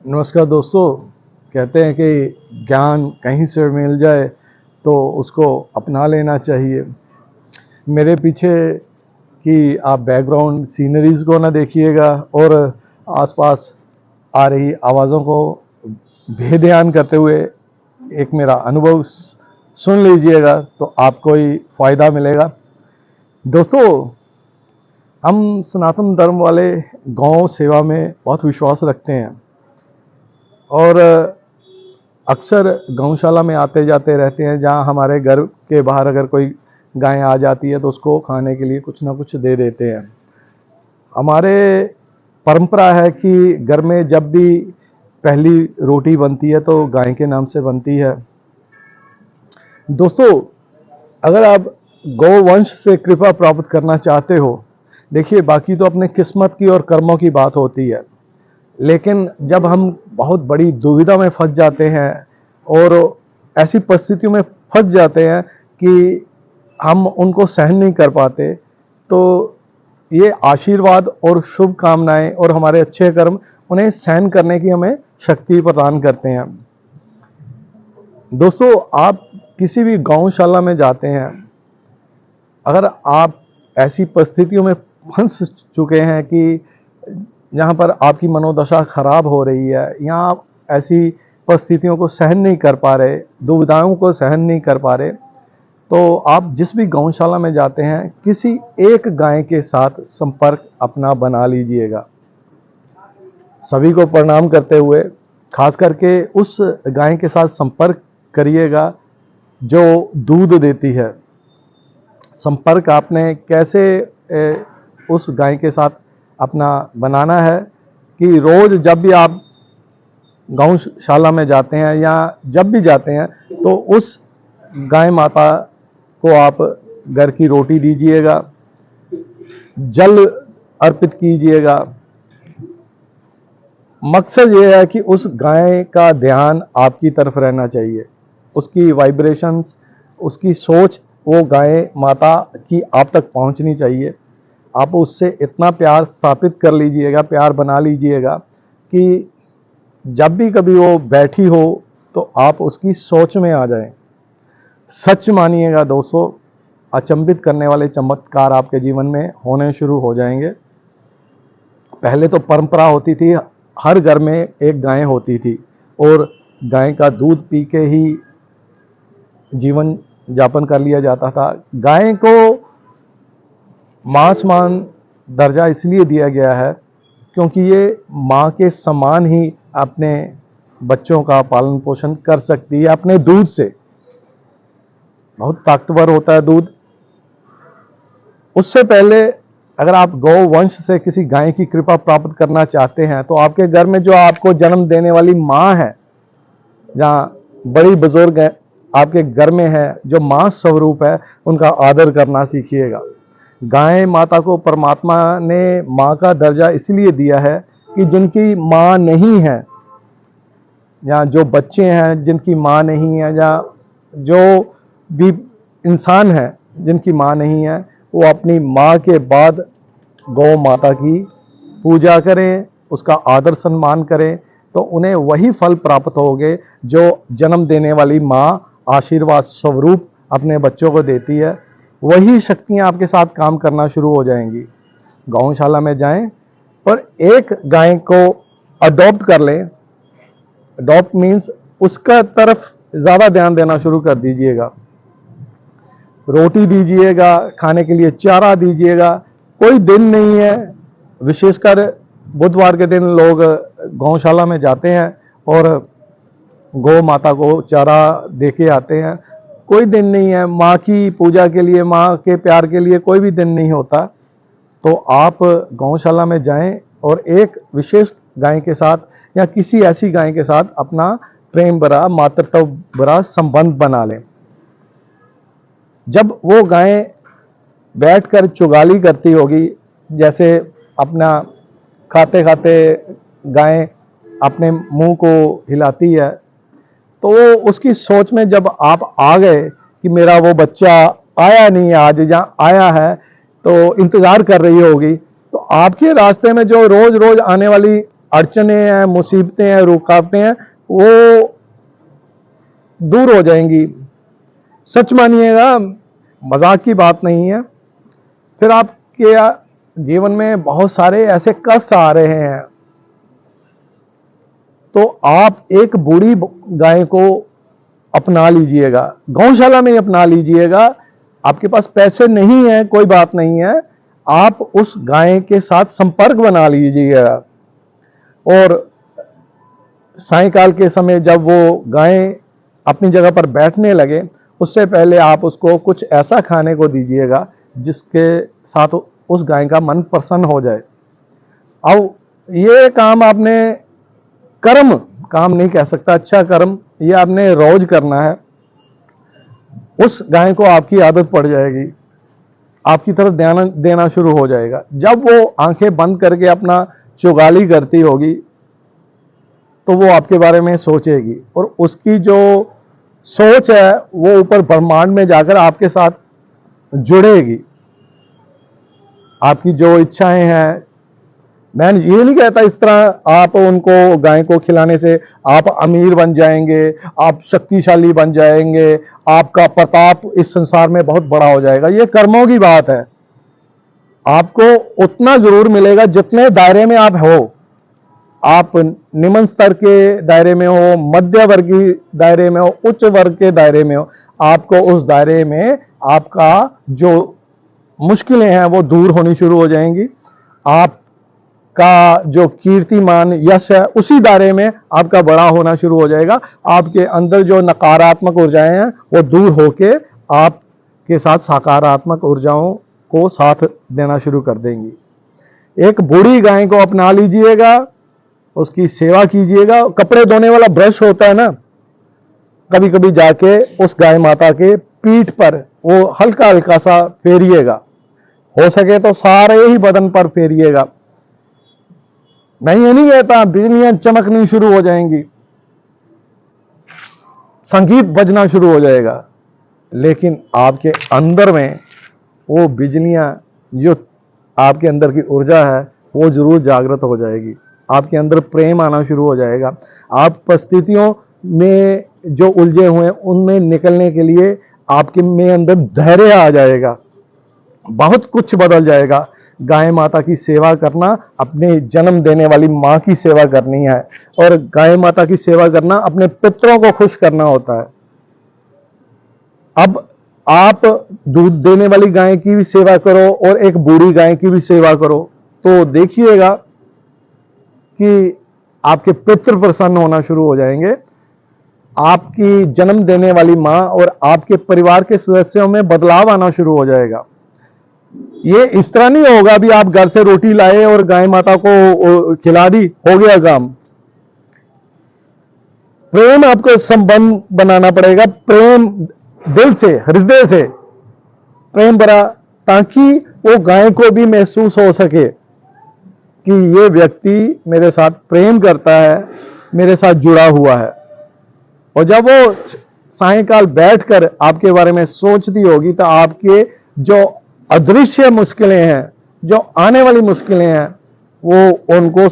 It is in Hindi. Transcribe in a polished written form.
नमस्कार दोस्तों। कहते हैं कि ज्ञान कहीं से मिल जाए तो उसको अपना लेना चाहिए। मेरे पीछे की आप बैकग्राउंड सीनरीज को ना देखिएगा और आसपास आ रही आवाज़ों को बेध्यान करते हुए एक मेरा अनुभव सुन लीजिएगा तो आपको ही फ़ायदा मिलेगा। दोस्तों, हम सनातन धर्म वाले गौ सेवा में बहुत विश्वास रखते हैं और अक्सर गौशाला में आते जाते रहते हैं, जहाँ हमारे घर के बाहर अगर कोई गाय आ जाती है तो उसको खाने के लिए कुछ ना कुछ दे देते हैं। हमारे परंपरा है कि घर में जब भी पहली रोटी बनती है तो गाय के नाम से बनती है। दोस्तों, अगर आप गौवंश से कृपा प्राप्त करना चाहते हो, देखिए बाकी तो अपने किस्मत की और कर्मों की बात होती है, लेकिन जब हम बहुत बड़ी दुविधा में फंस जाते हैं और ऐसी परिस्थितियों में फंस जाते हैं कि हम उनको सहन नहीं कर पाते, तो ये आशीर्वाद और शुभकामनाएं और हमारे अच्छे कर्म उन्हें सहन करने की हमें शक्ति प्रदान करते हैं। दोस्तों, आप किसी भी गौशाला में जाते हैं, अगर आप ऐसी परिस्थितियों में फंस चुके हैं कि जहाँ पर आपकी मनोदशा खराब हो रही है या आप ऐसी परिस्थितियों को सहन नहीं कर पा रहे, दुविधाओं को सहन नहीं कर पा रहे, तो आप जिस भी गौशाला में जाते हैं किसी एक गाय के साथ संपर्क अपना बना लीजिएगा। सभी को प्रणाम करते हुए खास करके उस गाय के साथ संपर्क करिएगा जो दूध देती है। संपर्क आपने कैसे उस गाय के साथ अपना बनाना है कि रोज जब भी आप गौशाला में जाते हैं या जब भी जाते हैं तो उस गाय माता को आप घर की रोटी दीजिएगा, जल अर्पित कीजिएगा। मकसद ये है कि उस गाय का ध्यान आपकी तरफ रहना चाहिए, उसकी वाइब्रेशंस, उसकी सोच वो गाय माता की आप तक पहुंचनी चाहिए। आप उससे इतना प्यार स्थापित कर लीजिएगा, प्यार बना लीजिएगा कि जब भी कभी वो बैठी हो तो आप उसकी सोच में आ जाएं। सच मानिएगा दोस्तों, अचंभित करने वाले चमत्कार आपके जीवन में होने शुरू हो जाएंगे। पहले तो परंपरा होती थी, हर घर में एक गाय होती थी और गाय का दूध पी के ही जीवन यापन कर लिया जाता था। गाय को मां दर्जा इसलिए दिया गया है क्योंकि ये माँ के समान ही अपने बच्चों का पालन पोषण कर सकती है अपने दूध से। बहुत ताकतवर होता है दूध। उससे पहले अगर आप गौ वंश से किसी गाय की कृपा प्राप्त करना चाहते हैं तो आपके घर में जो आपको जन्म देने वाली माँ है, जहाँ बड़ी बुजुर्ग है आपके घर में है, जो माँ स्वरूप है, उनका आदर करना सीखिएगा। गाय माता को परमात्मा ने माँ का दर्जा इसलिए दिया है कि जिनकी माँ नहीं है या जो बच्चे हैं जिनकी माँ नहीं है या जो भी इंसान है जिनकी माँ नहीं है, वो अपनी माँ के बाद गौ माता की पूजा करें, उसका आदर सम्मान करें, तो उन्हें वही फल प्राप्त होंगे जो जन्म देने वाली माँ आशीर्वाद स्वरूप अपने बच्चों को देती है। वही शक्तियां आपके साथ काम करना शुरू हो जाएंगी। गौशाला में जाएं और एक गाय को अडॉप्ट कर लें। अडॉप्ट मीन्स उसका तरफ ज़्यादा ध्यान देना शुरू कर दीजिएगा। रोटी दीजिएगा, खाने के लिए चारा दीजिएगा। कोई दिन नहीं है, विशेषकर बुधवार के दिन लोग गौशाला में जाते हैं और गौ माता को चारा दे के आते हैं। कोई दिन नहीं है, माँ की पूजा के लिए, माँ के प्यार के लिए कोई भी दिन नहीं होता। तो आप गौशाला में जाएं और एक विशेष गाय के साथ या किसी ऐसी गाय के साथ अपना प्रेम भरा, मातृत्व भरा संबंध बना लें। जब वो गाय बैठकर चुगाली करती होगी, जैसे अपना खाते खाते गाय अपने मुंह को हिलाती है, तो वो उसकी सोच में जब आप आ गए कि मेरा वो बच्चा आया नहीं आज या आया है तो इंतजार कर रही होगी, तो आपके रास्ते में जो रोज रोज आने वाली अड़चने हैं, मुसीबतें हैं, रुकावटें हैं, वो दूर हो जाएंगी। सच मानिएगा, मजाक की बात नहीं है। फिर आपके जीवन में बहुत सारे ऐसे कष्ट आ रहे हैं, तो आप एक बूढ़ी गाय को अपना लीजिएगा, गौशाला में अपना लीजिएगा। आपके पास पैसे नहीं है, कोई बात नहीं है, आप उस गाय के साथ संपर्क बना लीजिएगा। और सायंकाल के समय जब वो गाय अपनी जगह पर बैठने लगे, उससे पहले आप उसको कुछ ऐसा खाने को दीजिएगा जिसके साथ उस गाय का मन प्रसन्न हो जाए। अब ये काम आपने, कर्म काम नहीं कह सकता, अच्छा कर्म, ये आपने रोज करना है। उस गाय को आपकी आदत पड़ जाएगी, आपकी तरफ ध्यान देना शुरू हो जाएगा। जब वो आंखें बंद करके अपना चुगाली करती होगी तो वो आपके बारे में सोचेगी, और उसकी जो सोच है वो ऊपर ब्रह्मांड में जाकर आपके साथ जुड़ेगी। आपकी जो इच्छाएं हैं, मैं ये नहीं कहता इस तरह आप उनको, गाय को खिलाने से आप अमीर बन जाएंगे, आप शक्तिशाली बन जाएंगे, आपका प्रताप इस संसार में बहुत बड़ा हो जाएगा। ये कर्मों की बात है। आपको उतना जरूर मिलेगा जितने दायरे में आप हो। आप निम्न स्तर के दायरे में हो, मध्य वर्गीय दायरे में हो, उच्च वर्ग के दायरे में हो, आपको उस दायरे में आपका जो मुश्किलें हैं वो दूर होनी शुरू हो जाएंगी। आपका जो कीर्तिमान यश है उसी दायरे में आपका बड़ा होना शुरू हो जाएगा। आपके अंदर जो नकारात्मक ऊर्जाएं हैं वो दूर होके आपके साथ सकारात्मक ऊर्जाओं को साथ देना शुरू कर देंगी। एक बूढ़ी गाय को अपना लीजिएगा, उसकी सेवा कीजिएगा। कपड़े धोने वाला ब्रश होता है ना, कभी कभी जाके उस गाय माता के पीठ पर वो हल्का हल्का सा फेरिएगा, हो सके तो सारे ही बदन पर फेरिएगा। मैं ये नहीं कहता बिजलियां चमकनी शुरू हो जाएंगी, संगीत बजना शुरू हो जाएगा, लेकिन आपके अंदर में वो बिजलियां, जो आपके अंदर की ऊर्जा है वो जरूर जागृत हो जाएगी। आपके अंदर प्रेम आना शुरू हो जाएगा। आप परिस्थितियों में जो उलझे हुए हैं उनमें निकलने के लिए आपके में अंदर धैर्य आ जाएगा, बहुत कुछ बदल जाएगा। गाय माता की सेवा करना अपने जन्म देने वाली माँ की सेवा करनी है, और गाय माता की सेवा करना अपने पितरों को खुश करना होता है। अब आप दूध देने वाली गाय की भी सेवा करो और एक बूढ़ी गाय की भी सेवा करो, तो देखिएगा कि आपके पितृ प्रसन्न होना शुरू हो जाएंगे। आपकी जन्म देने वाली मां और आपके परिवार के सदस्यों में बदलाव आना शुरू हो जाएगा। ये इस तरह नहीं होगा अभी आप घर से रोटी लाए और गाय माता को खिला दी, हो गया काम। प्रेम आपको संबंध बनाना पड़ेगा, प्रेम दिल से, हृदय से प्रेम भरा, ताकि वो गाय को भी महसूस हो सके कि ये व्यक्ति मेरे साथ प्रेम करता है, मेरे साथ जुड़ा हुआ है। और जब वो सायंकाल बैठकर आपके बारे में सोचती होगी तो आपके जो अदृश्य मुश्किलें हैं, जो आने वाली मुश्किलें हैं, वो उनको